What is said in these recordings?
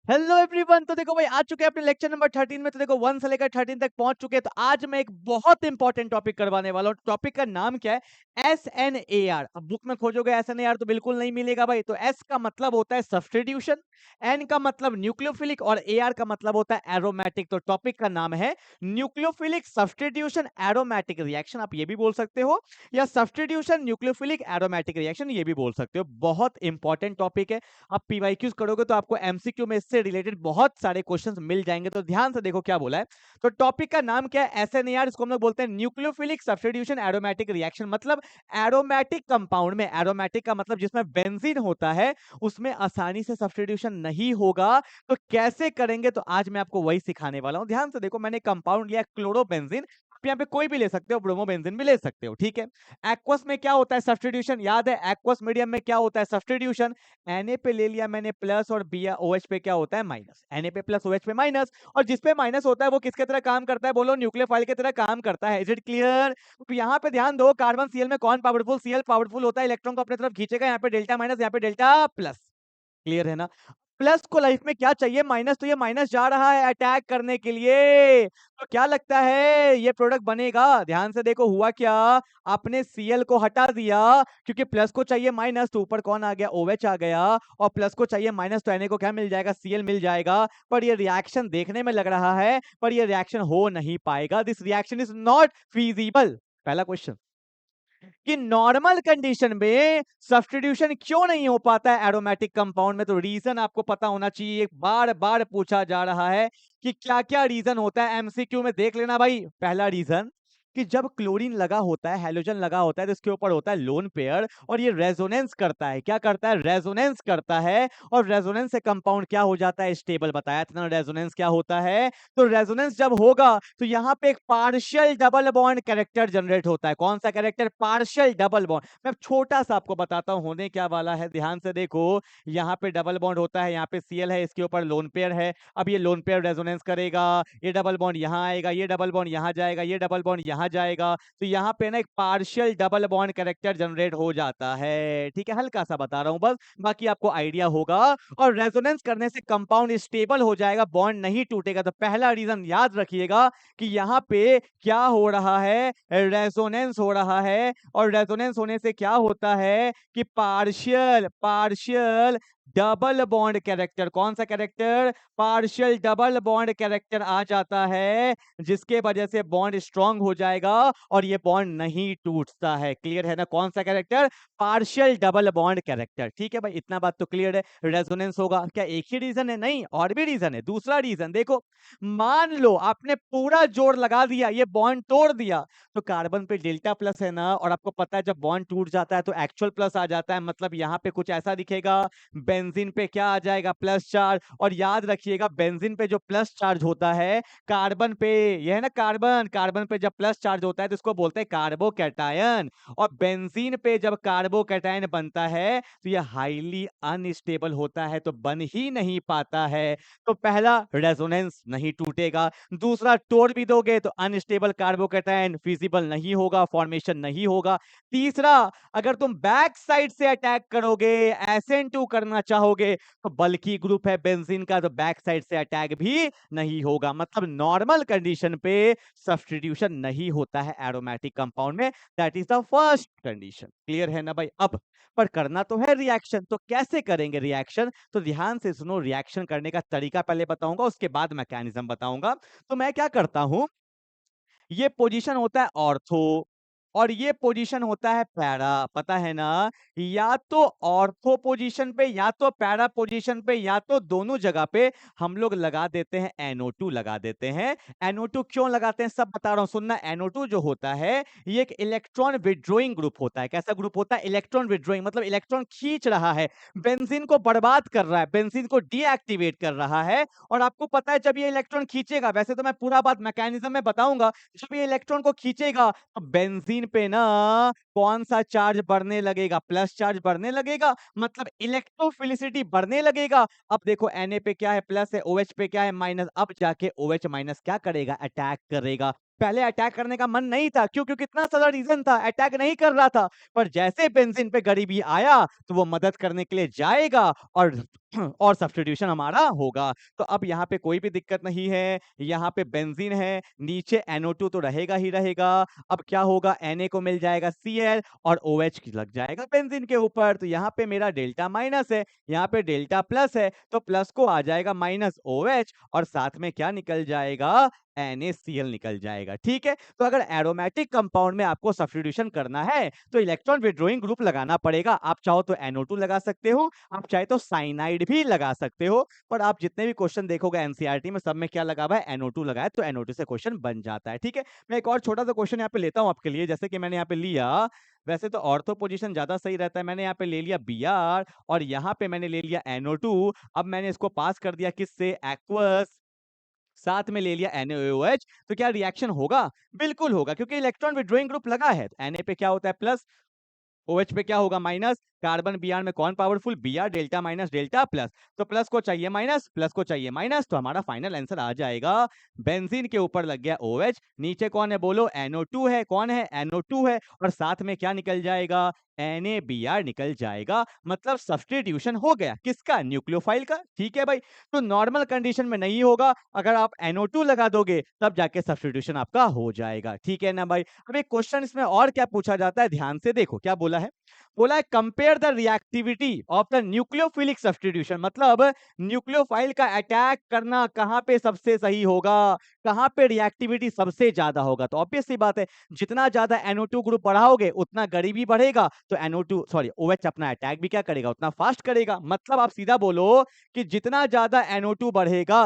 Hello everyone. तो देखो भाई आ चुके हैं अपने लेक्चर नंबर 13 में। तो देखो 1 से लेकर 13 तक पहुंच चुके हैं। तो आज मैं एक बहुत इंपॉर्टेंट टॉपिक करवाने वाला हूं। टॉपिक का नाम क्या है? SNAR। अब बुक में खोजोगे SNAR तो बिल्कुल नहीं मिलेगा भाई। तो S का मतलब होता है सब्स्टिट्यूशन, N का मतलब न्यूक्लियोफिलिक और AR का मतलब होता है एरोमेटिक। तो टॉपिक का नाम है न्यूक्लियोफिलिक सब्स्टिट्यूशन एरोमेटिक रिएक्शन, आप ये भी बोल सकते हो, या सब्स्टिट्यूशन न्यूक्लियोफिलिक एरोमेटिक रिएक्शन ये भी बोल सकते हो। बहुत इंपॉर्टेंट टॉपिक है। आप पीवाईक्यूज करोगे तो आपको एमसीक्यू में इससे रिलेटेड बहुत सारे क्वेश्चंस मिल जाएंगे। तो ध्यान से देखो क्या बोला है। तो टॉपिक का नाम क्या है? एसएनएआर। इसको हम लोग बोलते हैं न्यूक्लियोफिलिक सब्स्टिट्यूशन एरोमेटिक रिएक्शन। मतलब एरोमेटिक कंपाउंड में, एरोमेटिक का मतलब जिसमें बेंजीन होता है, उसमें आसानी से सब्स्टिट्यूशन नहीं होगा। तो कैसे करेंगे? तो आज मैं आपको वही सिखाने वाला हूं। ध्यान से देखो, मैंने कंपाउंड लिया क्लोरोबेंजीन। आप यहाँ पे कोई भी ले सकते हो, ब्रोमोबेंजीन भी ले सकते हो, ठीक है। एक्वस में क्या होता है? सब्स्टिट्यूशन। याद है एक्वस मीडियम में क्या होता है? सब्स्टिट्यूशन। Na पे ले लिया मैंने प्लस, और OH पे क्या होता है? माइनस। Na पे प्लस, OH पे माइनस। और जिस पे माइनस होता है वो किसके तरह काम करता है? बोलो, न्यूक्लियोफाइल की तरह काम करता है। Is it clear? तो यहाँ पे ध्यान दो, कार्बन Cl में कौन पावरफुल? Cl पावरफुल होता है, इलेक्ट्रॉन को अपने तरफ खींचेगा। यहाँ पे डेल्टा माइनस, यहाँ पे डेल्टा प्लस। क्लियर है ना? प्लस को लाइफ में क्या चाहिए? माइनस। तो ये माइनस जा रहा है अटैक करने के लिए। तो क्या लगता है ये प्रोडक्ट बनेगा? ध्यान से देखो हुआ क्या। आपने Cl को हटा दिया, क्योंकि प्लस को चाहिए माइनस, तो ऊपर कौन आ गया? OH आ गया। और प्लस को चाहिए माइनस, तो Na को क्या मिल जाएगा? Cl मिल जाएगा। पर ये रिएक्शन देखने में लग रहा है, पर ये रिएक्शन हो नहीं पाएगा। This reaction is not feasible. पहला क्वेश्चन कि नॉर्मल कंडीशन में सब्स्टिट्यूशन क्यों नहीं हो पाता है एरोमेटिक कंपाउंड में। तो रीजन आपको पता होना चाहिए, बार बार पूछा जा रहा है कि क्या क्या रीजन होता है। एमसीक्यू में देख लेना भाई। पहला रीजन कि जब क्लोरीन लगा होता है, हैलोजन लगा होता है, तो इसके ऊपर होता है लोन पेयर, और ये रेजोनेंस करता है। क्या करता है? रेजोनेंस करता है। और रेजोनेंस से कंपाउंड क्या हो जाता है? स्टेबल। बताया था ना रेजोनेंस क्या होता है। तो रेजोनेंस जब होगा तो यहाँ पे एक partial double bond character generate होता है। कौन सा कैरेक्टर? Partial double bond. मैं छोटा सा आपको बताता हूं होने क्या वाला है। ध्यान से देखो, यहाँ पे डबल बॉन्ड होता है, यहाँ पे Cl है, इसके ऊपर लोन पेयर है। अब ये लोन पेयर रेजोनेंस करेगा, ये डबल बॉन्ड यहाँ आएगा, ये डबल बॉन्ड यहाँ जाएगा, ये डबल बॉन्ड यहाँ जाएगा। तो यहाँ पे ना एक partial double bond character generate हो जाता है। ठीक है, हल्का सा बता रहा हूं बस, बाकी आपको आइडिया होगा। और रेजोनेंस करने से कंपाउंड स्टेबल हो जाएगा, बॉन्ड नहीं टूटेगा। तो पहला रीजन याद रखिएगा कि यहाँ पे क्या हो रहा है? रेजोनेंस हो रहा है। और रेजोनेंस होने से क्या होता है कि partial partial double bond character, कौन सा character? Partial double bond character आ जाता है, जिसके वजह से बॉन्ड स्ट्रांग हो जाएगा और ये बॉन्ड नहीं टूटता है। क्लियर है ना? कौन सा character? Partial double bond character. ठीक है भाई, इतना बात तो क्लियर है। रेजोनेंस होगा। क्या एक ही रीजन है? नहीं, और भी रीजन है। दूसरा रीजन देखो, मान लो आपने पूरा जोर लगा दिया, ये बॉन्ड तोड़ दिया, तो कार्बन पे डेल्टा प्लस है ना, और आपको पता है जब बॉन्ड टूट जाता है तो एक्चुअल प्लस आ जाता है। मतलब यहाँ पे कुछ ऐसा दिखेगा, बेंजीन पे क्या आ जाएगा? Plus charge. और याद रखिएगा, बेंजीन पे जो प्लस चार्ज होता है, कार्बन पे, ये है ना कार्बन, कार्बन पे जब प्लस चार्ज होता है तो इसको बोलते हैं कार्बोकैटायन। और बेंजीन पे जब कार्बोकैटायन बनता है तो यह हाईली अनस्टेबल होता है, तो बन ही नहीं पाता है। तो पहला, रेजोनेंस नहीं टूटेगा। दूसरा, तोड़ भी दोगे तो अनस्टेबल कार्बोकैटायन फिजिबल नहीं होगा, फॉर्मेशन नहीं होगा। तीसरा, अगर तुम बैक साइड से अटैक करोगे, SN2 करना चाहोगे, तो बल्कि ग्रुप है बेंजीन का, तो बैक साइड से अटैक भी नहीं होगा। मतलब नॉर्मल कंडीशन पे सब्स्टिट्यूशन नहीं होता है एरोमेटिक कंपाउंड में। That is the first condition. Clear है ना भाई? अब पर करना तो है रिएक्शन, तो कैसे करेंगे रिएक्शन? तो ध्यान से सुनो, रिएक्शन करने का तरीका पहले बताऊंगा, उसके बाद मैकेनिज्म बताऊंगा। तो मैं क्या करता हूं, ये पोजीशन होता है ऑर्थो और ये पोजीशन होता है पैरा। पता है ना? या तो ऑर्थो पोजीशन पे या तो पैरा पोजीशन पे या तो दोनों जगह पे हम लोग लगा देते हैं NO2 लगा देते हैं। NO2 क्यों लगाते हैं सब बता रहा हूं, सुनना। NO2 जो होता है ये एक इलेक्ट्रॉन विड्रॉइंग ग्रुप होता है। कैसा ग्रुप होता है? इलेक्ट्रॉन विड्रॉइंग, मतलब इलेक्ट्रॉन खींच रहा है, बेंजीन को बर्बाद कर रहा है, बेंजीन को डीएक्टिवेट कर रहा है। और आपको पता है जब ये इलेक्ट्रॉन खींचेगा, वैसे तो मैं पूरा बात मैकेनिज्म में बताऊंगा, जब ये इलेक्ट्रॉन को खींचेगा तो बेंजीन पे ना कौन सा चार्ज बढ़ने लगेगा? प्लस चार्ज बढ़ने लगेगा, मतलब इलेक्ट्रोफिलिसिटी बढ़ने लगेगा। अब देखो Na पे क्या है? प्लस है, OH पे क्या है? माइनस। अब जाके OH माइनस क्या करेगा? अटैक करेगा। पहले अटैक करने का मन नहीं था, क्यों? क्योंकि कितना सारा रीजन था, अटैक नहीं कर रहा था। पर जैसे बेंजीन पे गरीबी आया तो वो मदद करने के लिए जाएगा और और सब्स्टिट्यूशन हमारा होगा। तो अब यहाँ पे कोई भी दिक्कत नहीं है, यहाँ पे बेंजीन है, नीचे NO2 तो रहेगा ही रहेगा। अब क्या होगा, Na को मिल जाएगा Cl और OH की लग जाएगा बेंजीन के ऊपर। तो यहाँ पे मेरा डेल्टा माइनस है, यहाँ पे डेल्टा प्लस है, तो प्लस को आ जाएगा माइनस OH और साथ में क्या निकल जाएगा, NaCl निकल जाएगा। ठीक है, तो अगर एरोमेटिक कंपाउंड में आपको सब्स्टिट्यूशन करना है तो इलेक्ट्रॉन विड्रॉइंग ग्रुप लगाना पड़ेगा। आप चाहो तो NO2 लगा सकते हो, आप चाहे तो साइनाइड भी लगा सकते हो, पर आप जितने भी क्वेश्चन देखोगे एनसीईआरटी में सब में क्या लगा हुआ है, NO2 लगा है, तो NO2 से क्वेश्चन बन जाता है। ठीक है, मैं एक और छोटा सा क्वेश्चन यहाँ पे लेता हूँ आपके लिए, जैसे कि मैंने यहाँ पे लिया, वैसे तो ऑर्थो पोजीशन ज्यादा सही रहता है, मैंने यहाँ पे ले लिया Br और यहाँ पे मैंने ले लिया NO2। अब मैंने इसको पास कर दिया किससे, एक्वस, साथ में ले लिया NaOH। तो क्या रिएक्शन होगा, बिल्कुल होगा, क्योंकि इलेक्ट्रॉन विड्रॉइंग ग्रुप लगा है। Na पे क्या होता है प्लस, OH पे क्या होगा माइनस, कार्बन Br में कौन powerful, Br, delta minus delta plus, तो प्लस को चाहिए माइनस, प्लस को चाहिए माइनस, तो हमारा फाइनल आंसर आ जाएगा बेंजीन के ऊपर लग गया OH, नीचे कौन है बोलो, NO2 है, कौन है, NO2 है, और साथ में क्या निकल जाएगा, NaBr निकल जाएगा। मतलब सब्स्टिट्यूशन हो गया किसका, न्यूक्लियोफाइल का। ठीक है भाई, तो नॉर्मल कंडीशन में नहीं होगा, अगर आप NO2 लगा दोगे तब जाके सब्स्टिट्यूशन आपका हो जाएगा। ठीक है ना भाई। अब एक क्वेश्चन इसमें और क्या पूछा जाता है, ध्यान से देखो क्या बोला है, बोला है compare the reactivity of the nucleophilic substitution. मतलब न्यूक्लियोफाइल का अटैक करना कहां पे सबसे सही होगा, कहां पे रिएक्टिविटी सबसे ज्यादा होगा। तो ऑब्वियस सी बात है, जितना ज्यादा NO2 ग्रुप बढ़ाओगे उतना गरीबी बढ़ेगा, तो OH अपना अटैक भी क्या करेगा, उतना फास्ट करेगा। मतलब आप सीधा बोलो कि जितना ज्यादा NO2 बढ़ेगा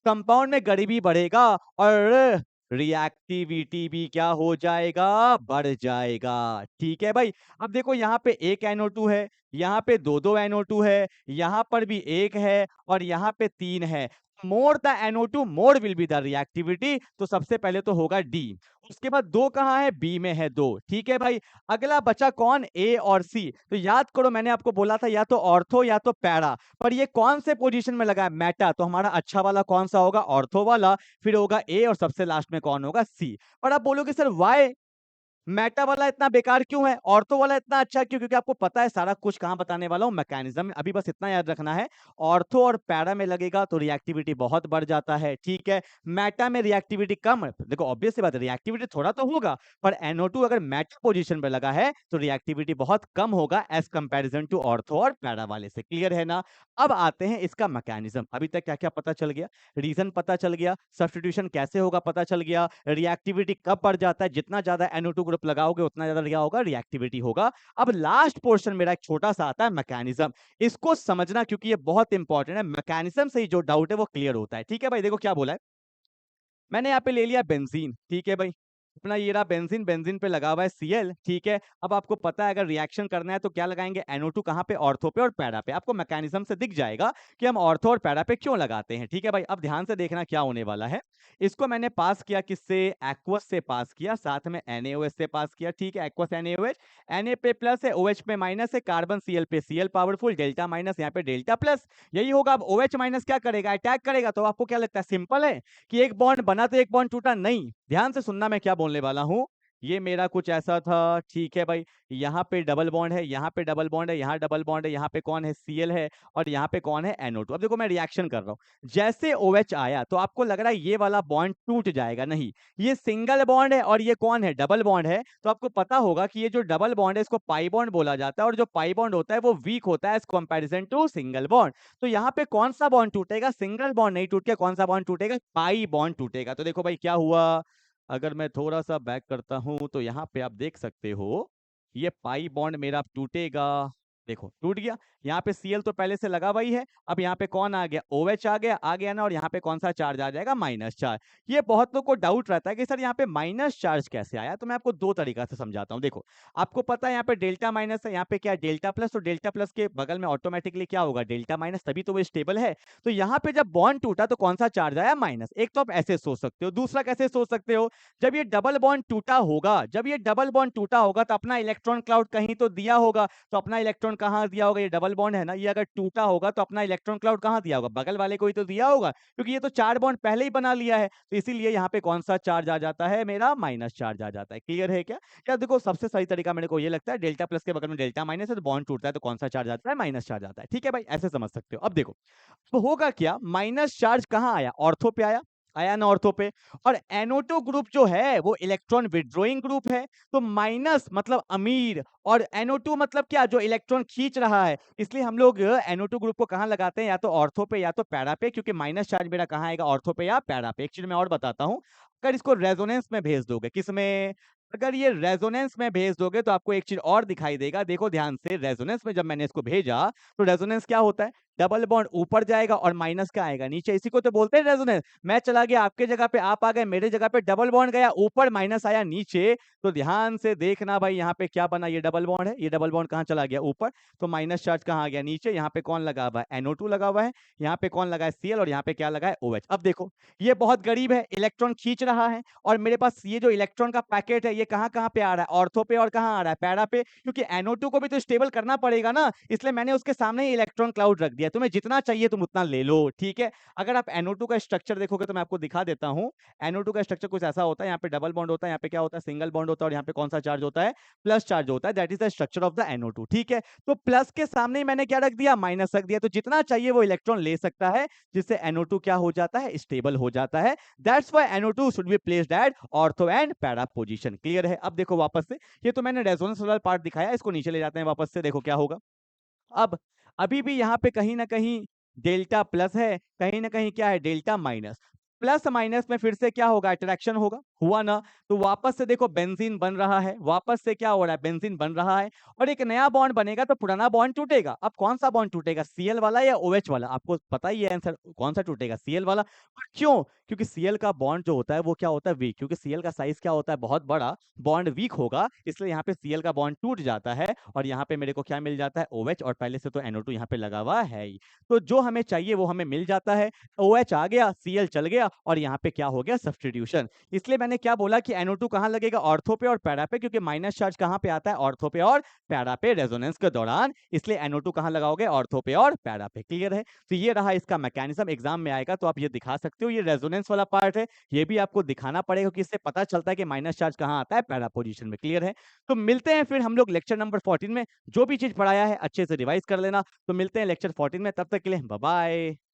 कंपाउंड में गरीबी बढ़ेगा और रिएक्टिविटी भी क्या हो जाएगा, बढ़ जाएगा। ठीक है भाई। अब देखो यहाँ पे एक NO2 है, यहाँ पे दो NO2 है, यहाँ पर भी एक है और यहाँ पे 3 है। More the NO2 more will be the reactivity. तो सबसे पहले तो होगा डी, उसके बाद दो कहाँ है, बी में है दो। ठीक है भाई, अगला बचा कौन, ए और सी। तो याद करो मैंने आपको बोला था या तो ऑर्थो या तो पैरा, पर ये कौन से पोजीशन में लगा है, मेटा। तो हमारा अच्छा वाला कौन सा होगा, ऑर्थो वाला, फिर होगा ए और सबसे लास्ट में कौन होगा, सी। और आप बोलोगे सर वाई मेटा वाला इतना बेकार क्यों है, ऑर्थो वाला इतना अच्छा क्यों, क्योंकि आपको पता है सारा कुछ कहां बताने वाला हूं, मैकेनिज्म। अभी बस इतना याद रखना है, ऑर्थो और पैरा में लगेगा तो रिएक्टिविटी बहुत बढ़ जाता है। ठीक है, मेटा में रिएक्टिविटी कम है। देखो ऑब्वियस सी बात है, रिएक्टिविटी थोड़ा तो होगा, पर NO2 अगर मेटा पोजीशन पे लगा है तो रिएक्टिविटी बहुत कम होगा एज कंपेरिजन टू ऑर्थो और पैरा वाले से। क्लियर है ना। अब आते हैं इसका मैकेनिज्म। अभी तक क्या क्या पता चल गया, रीजन पता चल गया, सब्स्टिट्यूशन कैसे होगा पता चल गया, रिएक्टिविटी कब बढ़ जाता है, जितना ज्यादा NO2 ग्रुप लगाओगे उतना ज्यादा क्या होगा, रिएक्टिविटी होगा। अब लास्ट पोर्शन मेरा एक छोटा सा आता है मैकेनिज्म, इसको समझना क्योंकि ये बहुत इंपॉर्टेंट है। मैकेनिज्म से ही जो डाउट है वो क्लियर होता है। ठीक है भाई, देखो क्या बोला है, मैंने यहाँ पे ले लिया बेंजीन। ठीक है भाई, अपना ये रहा बेंजीन, बेंजीन पे लगा हुआ है Cl। ठीक है, अब आपको पता है अगर रिएक्शन करना है तो क्या लगाएंगे, NO2 कहाँ पे, ऑर्थो पे और पैरा पे। आपको मैकेनिज्म से दिख जाएगा कि हम ऑर्थो और पैरा पे क्यों लगाते हैं। ठीक है भाई, अब ध्यान से देखना क्या होने वाला है। इसको मैंने पास किया किससे, एक्वस से पास किया, साथ में NaOH से पास किया। ठीक है, एक्वस NaOH, Na पे प्लस है, OH पे माइनस है, कार्बन Cl पे Cl पावरफुल, डेल्टा माइनस यहाँ पे डेल्टा प्लस, यही होगा। अब OH माइनस क्या करेगा, अटैक करेगा। तो आपको क्या लगता है, सिंपल है कि एक बॉन्ड बना तो एक बॉन्ड टूटा, नहीं। ध्यान से सुनना मैं क्या बोलने वाला हूं, ये मेरा कुछ ऐसा था। ठीक है भाई, यहाँ पे डबल बॉन्ड है, यहाँ पे डबल बॉन्ड है, यहाँ डबल बॉन्ड है, यहाँ पे कौन है, Cl है, और यहाँ पे कौन है, NO2। अब देखो मैं रिएक्शन कर रहा हूँ, जैसे OH आया तो आपको लग रहा है ये वाला बॉन्ड टूट जाएगा, नहीं, ये सिंगल बॉन्ड है और ये कौन है, डबल बॉन्ड है। तो आपको पता होगा कि ये जो डबल बॉन्ड है इसको पाई बॉन्ड बोला जाता है, और जो पाई बॉन्ड होता है वो वीक होता है as comparison to single bond. तो यहाँ पे कौन सा बॉन्ड टूटेगा, सिंगल बॉन्ड नहीं टूट के कौन सा बॉन्ड टूटेगा, पाई बॉन्ड टूटेगा। तो देखो भाई क्या हुआ, अगर मैं थोड़ा सा बैक करता हूं तो यहाँ पे आप देख सकते हो ये पाई बॉन्ड मेरा अब टूटेगा। देखो टूट गया, यहाँ पे Cl तो पहले से लगा हुआ ही है, अब यहाँ पे कौन आ गया, OH आ गया ना, और यहाँ पे कौन सा चार्ज आ जाएगा, माइनस चार्ज। ये बहुत लोग को डाउट रहता है कि सर यहाँ पे माइनस चार्ज कैसे आया, तो मैं आपको दो तरीका से समझाता हूँ। देखो आपको पता है यहाँ पे डेल्टा माइनस है, यहाँ पे क्या डेल्टा प्लस, तो डेल्टा प्लस के बगल में ऑटोमेटिकली क्या होगा, डेल्टा माइनस, तभी तो वो स्टेबल है। तो यहाँ पे जब बॉन्ड टूटा तो कौन सा चार्ज आया, माइनस। एक तो आप ऐसे सोच सकते हो, दूसरा कैसे सोच सकते हो, जब ये डबल बॉन्ड टूटा होगा, जब ये डबल बॉन्ड टूटा होगा तो अपना इलेक्ट्रॉन क्लाउड कहीं तो दिया होगा, तो अपना इलेक्ट्रॉन इलेक्ट्रॉन कहाँ दिया होगा, ये डबल बॉन्ड है ना, ये अगर टूटा होगा तो अपना इलेक्ट्रॉन क्लाउड कहाँ दिया होगा, बगल वाले को ही तो दिया होगा, क्योंकि ये तो 4 बॉन्ड पहले ही बना लिया है, तो इसीलिए यहाँ पे कौन सा चार्ज आ जाता है, मेरा माइनस चार्ज आ जाता है। क्लियर है क्या? या देखो सबसे सही तरीका मेरे को ये लगता है, डेल्टा प्लस के बगल में डेल्टा माइनस है तो बॉन्ड टूटता है तो कौन सा चार्ज आता है, माइनस चार्ज आता है। ठीक है भाई, ऐसे समझ सकते हो। अब देखो तो होगा क्या, माइनस चार्ज कहाँ आया, ऑर्थो पे आया, आया ना ऑर्थो पे, और NO2 ग्रुप जो है वो इलेक्ट्रॉन विड्रॉइंग ग्रुप है, तो माइनस मतलब अमीर, और NO2 मतलब क्या, जो इलेक्ट्रॉन खींच रहा है, इसलिए हम लोग NO2 ग्रुप को कहाँ लगाते हैं, या तो ऑर्थो पे या तो पैरा पे, क्योंकि माइनस चार्ज मेरा कहाँ आएगा, ऑर्थो पे या पैरा पे। एक चीज मैं और बताता हूँ, अगर इसको रेजोनेंस में भेज दोगे, किसमें, अगर ये रेजोनेंस में भेज दोगे तो आपको एक चीज और दिखाई देगा, देखो ध्यान से, रेजोनेंस में जब मैंने इसको भेजा तो रेजोनेंस क्या होता है, डबल बॉन्ड ऊपर जाएगा और माइनस का आएगा नीचे, इसी को तो बोलते हैं रेजोनेंस। मैं चला गया आपके जगह पे, आप आ गए मेरे जगह पे, डबल बॉन्ड गया ऊपर, माइनस आया नीचे, तो ध्यान से देखना भाई, यहाँ पे क्या बना, ये डबल बॉन्ड है, ये डबल बॉन्ड कहाँ चला गया, ऊपर, तो माइनस चार्ज कहाँ आ गया, नीचे, यहाँ पे कौन लगा हुआ है, NO2 लगा हुआ है, यहाँ पे कौन लगा है, Cl, और यहाँ पे क्या लगा है, OH। अब देखो ये बहुत गरीब है, इलेक्ट्रॉन खींच रहा है, और मेरे पास ये जो इलेक्ट्रॉन का पैकेट है ये कहाँ कहाँ पे आ रहा है, ऑर्थो पे और कहाँ आ रहा है, पैरा पे, क्योंकि NO2 को भी तो स्टेबल करना पड़ेगा ना, इसलिए मैंने उसके सामने ही इलेक्ट्रॉन क्लाउड रख दिया। तुम्हें जितना चाहिए तुम उतना ले लो, ठीक है। अगर आप NO2 का स्ट्रक्चर देखोगे तो मैं आपको दिखा देता हूँ, NO2 का स्ट्रक्चर कुछ ऐसा होता है, यहाँ पे डबल बॉन्ड होता है, यहाँ पे क्या होता है, सिंगल बॉन्ड होता है, और यहाँ पे कौन सा चार्ज होता है, प्लस चार्ज होता है, that is the structure of the NO2। ठीक है, तो प्लस के सामने ही मैंने क्या रख दिया, माइनस रख दिया, तो जितना चाहिए वो इलेक्ट्रॉन ले सकता है, जिससे NO2 क्या हो जाता है, स्टेबल हो जाता है। That's why NO2 should be placed at ortho and para position. Clear है? अब देखो वापस से, ये तो मैंने रेजोनेंस वाला पार्ट दिखाया, इसको नीचे ले जाते हैं वापस से, देखो क्या होगा। अब अभी भी यहाँ पे कहीं ना कहीं डेल्टा प्लस है, कहीं ना कहीं क्या है, डेल्टा माइनस, प्लस माइनस में फिर से क्या होगा, अट्रैक्शन होगा, हुआ ना, तो वापस से देखो बेंजीन बन रहा है, वापस से क्या हो रहा है, बेंजीन बन रहा है, और एक नया बॉन्ड बनेगा तो पुराना बॉन्ड टूटेगा। अब कौन सा बॉन्ड टूटेगा, Cl वाला या OH वाला, आपको पता ही है आंसर, कौन सा टूटेगा, Cl वाला। और क्यों, क्योंकि Cl का बॉन्ड जो होता है वो क्या होता है, वीक, क्योंकि Cl का साइज क्या होता है, बहुत बड़ा, बॉन्ड वीक होगा, इसलिए यहाँ पे Cl का बॉन्ड टूट जाता है, और यहाँ पे मेरे को क्या मिल जाता है, OH, और पहले से तो NO2 यहाँ पे लगा हुआ है ही, तो जो हमें चाहिए वो हमें मिल जाता है, OH आ गया, Cl चल गया, और यहाँ पे क्या हो गया, सब्स्टिट्यूशन। इसलिए मैंने क्या बोला कि NO2 कहाँ लगेगा, ऑर्थो पे और पैरा पे, क्योंकि माइनस चार्ज कहाँ पे आता है, ऑर्थो पे और पैरा पे रेजोनेंस के दौरान, इसलिए NO2 कहाँ लगाओगे, ऑर्थो पे और पैरा पे। क्लियर है? तो ये रहा इसका मैकेनिज्म, एग्जाम में आएगा तो आप ये दिखा सकते हो, ये रेजोनेंस वाला पार्ट है, ये भी आपको दिखाना पड़ेगा, कि इससे पता चलता है कि माइनस चार्ज कहाँ आता है, पैरा पोजीशन में। क्लियर है? तो मिलते हैं फिर हम लोग लेक्चर नंबर 14 में, जो भी चीज पढ़ाया है अच्छे से रिवाइज कर लेना, तो मिलते हैं लेक्चर 14 में, तब तक के लिए बाय बाय।